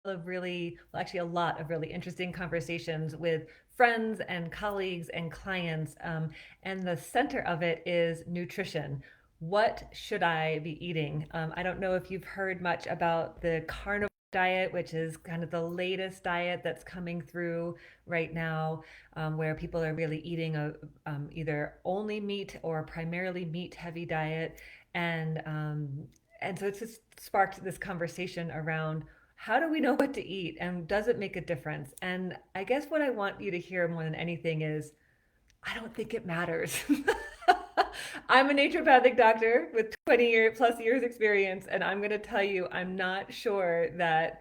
of really, well, actually, a lot of really interesting conversations with friends and colleagues and clients. And the center of it is nutrition. What should I be eating? I don't know if you've heard much about the carnivore diet, which is kind of the latest diet that's coming through right now, where people are really eating either only meat or primarily meat heavy diet. And and so it's just sparked this conversation around how do we know what to eat and does it make a difference? And I guess what I want you to hear more than anything is I don't think it matters. I'm a naturopathic doctor with 20 plus years experience, and I'm going to tell you, I'm not sure that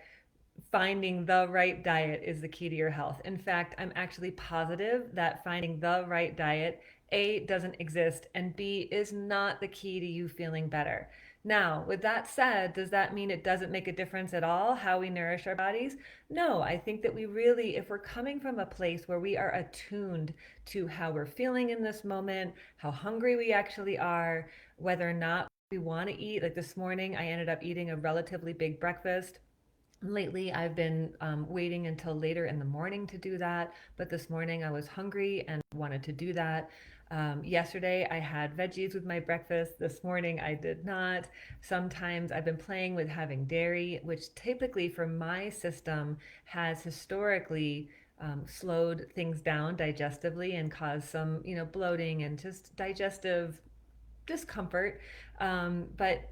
finding the right diet is the key to your health. In fact, I'm actually positive that finding the right diet, A, doesn't exist, and B, is not the key to you feeling better. Now, with that said, does that mean it doesn't make a difference at all how we nourish our bodies? No, I think that we really, if we're coming from a place where we are attuned to how we're feeling in this moment, how hungry we actually are, whether or not we want to eat, like this morning, I ended up eating a relatively big breakfast. Lately, I've been waiting until later in the morning to do that, but this morning I was hungry and wanted to do that. Yesterday, I had veggies with my breakfast. This morning, I did not. Sometimes I've been playing with having dairy, which typically for my system has historically slowed things down digestively and caused some, bloating and just digestive discomfort. But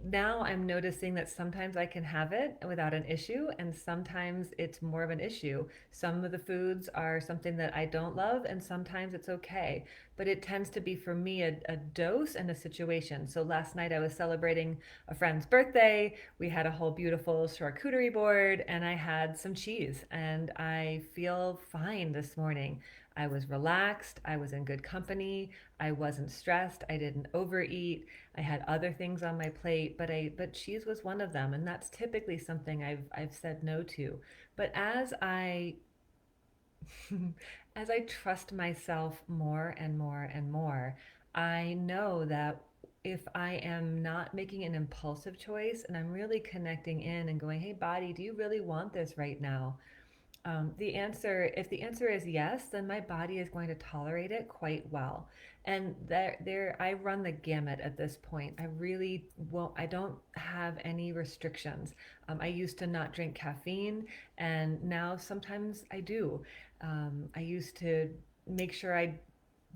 now I'm noticing that sometimes I can have it without an issue, and sometimes it's more of an issue. Some of the foods are something that I don't love, and sometimes it's okay. But it tends to be for me a dose and a situation. So last night I was celebrating a friend's birthday. We had a whole beautiful charcuterie board, and I had some cheese, and I feel fine this morning. I was relaxed. I was in good company. I wasn't stressed. I didn't overeat. I had other things on my plate, but cheese was one of them, and that's typically something I've said no to. But as I trust myself more and more and more, I know that if I am not making an impulsive choice and I'm really connecting in and going, hey, body, do you really want this right now? If the answer is yes, then my body is going to tolerate it quite well. And I run the gamut at this point. I really won't, I don't have any restrictions. I used to not drink caffeine, and now sometimes I do. I used to make sure I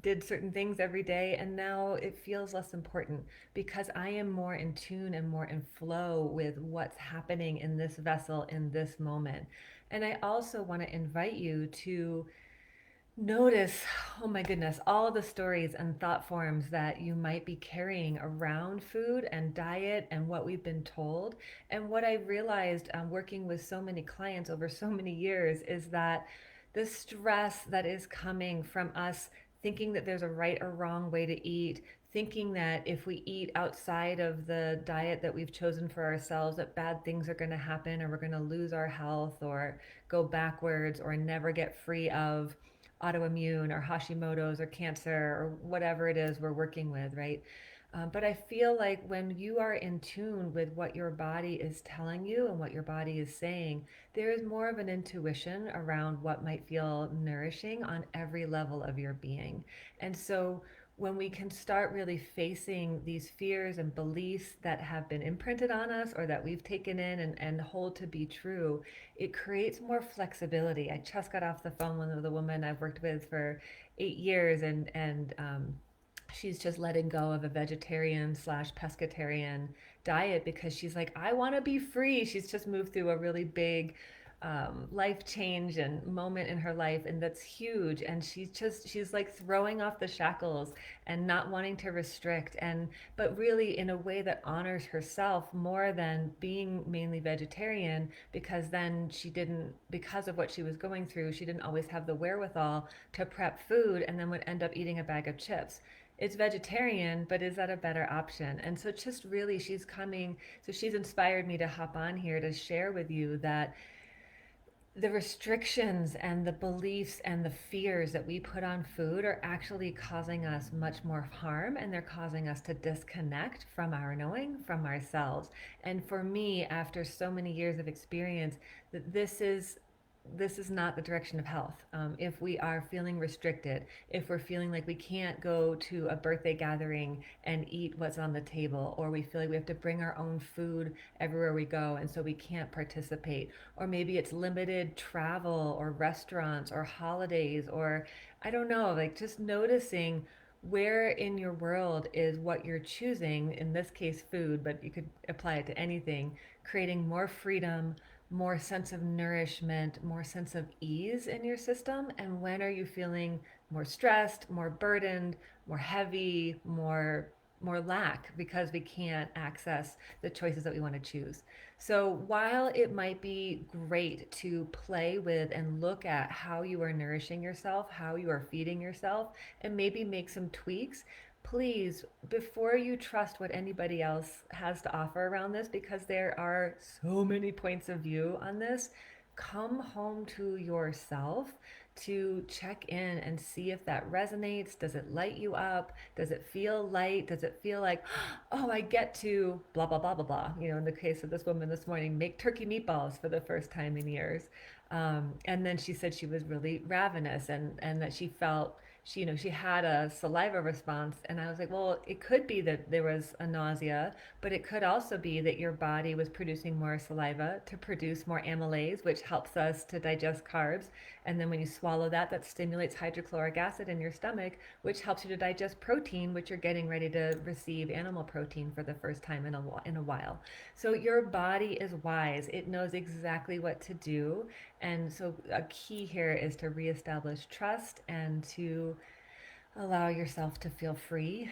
did certain things every day, and now it feels less important because I am more in tune and more in flow with what's happening in this vessel in this moment. And I also want to invite you to notice, oh my goodness, all the stories and thought forms that you might be carrying around food and diet and what we've been told. And what I realized working with so many clients over so many years is that the stress that is coming from us thinking that there's a right or wrong way to eat, thinking that if we eat outside of the diet that we've chosen for ourselves, that bad things are going to happen or we're going to lose our health or go backwards or never get free of autoimmune or Hashimoto's or cancer or whatever it is we're working with, right? But I feel like when you are in tune with what your body is telling you and what your body is saying, there is more of an intuition around what might feel nourishing on every level of your being. And so when we can start really facing these fears and beliefs that have been imprinted on us or that we've taken in and hold to be true, it creates more flexibility. I just got off the phone with the woman I've worked with for 8 years, and she's just letting go of a vegetarian slash pescatarian diet because she's like, I want to be free. She's just moved through a really big life change and moment in her life, and that's huge. And she's like throwing off the shackles and not wanting to restrict, and but really in a way that honors herself more than being mainly vegetarian, because then she didn't, because of what she was going through, she didn't always have the wherewithal to prep food and then would end up eating a bag of chips. It's vegetarian, but is that a better option? And so just really she's inspired me to hop on here to share with you that The restrictions and the beliefs and the fears that we put on food are actually causing us much more harm, and they're causing us to disconnect from our knowing, from ourselves. And for me, after so many years of experience, that this is not the direction of health. If we are feeling restricted, if we're feeling like we can't go to a birthday gathering and eat what's on the table, or we feel like we have to bring our own food everywhere we go and so we can't participate, or maybe it's limited travel or restaurants or holidays, or I don't know, like just noticing where in your world is what you're choosing, in this case food, but you could apply it to anything, creating more freedom, more sense of nourishment, more sense of ease in your system, and when are you feeling more stressed, more burdened, more heavy, more lack because we can't access the choices that we want to choose. So while it might be great to play with and look at how you are nourishing yourself, how you are feeding yourself, and maybe make some tweaks, please, before you trust what anybody else has to offer around this, because there are so many points of view on this, come home to yourself to check in and see if that resonates. Does it light you up? Does it feel light? Does it feel like, oh, I get to blah, blah, blah, blah, blah? You know, in the case of this woman this morning, make turkey meatballs for the first time in years. And then she said she was really ravenous, and that she felt she had a saliva response. And I was like, well, it could be that there was a nausea, but it could also be that your body was producing more saliva to produce more amylase, which helps us to digest carbs. And then when you swallow that, that stimulates hydrochloric acid in your stomach, which helps you to digest protein, which you're getting ready to receive animal protein for the first time in a while. So your body is wise. It knows exactly what to do. And so a key here is to reestablish trust and to allow yourself to feel free,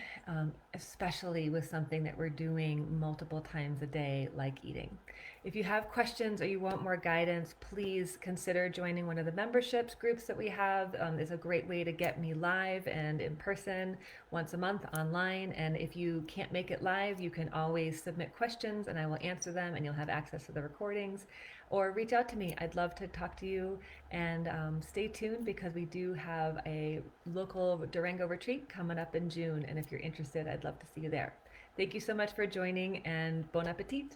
especially with something that we're doing multiple times a day, like eating. If you have questions or you want more guidance, please consider joining one of the memberships groups that we have. It's a great way to get me live and in person once a month online. And if you can't make it live, you can always submit questions and I will answer them, and you'll have access to the recordings. Or reach out to me. I'd love to talk to you. And stay tuned because we do have a local Durango retreat coming up in June. And if you're interested, I'd love to see you there. Thank you so much for joining, and bon appetit.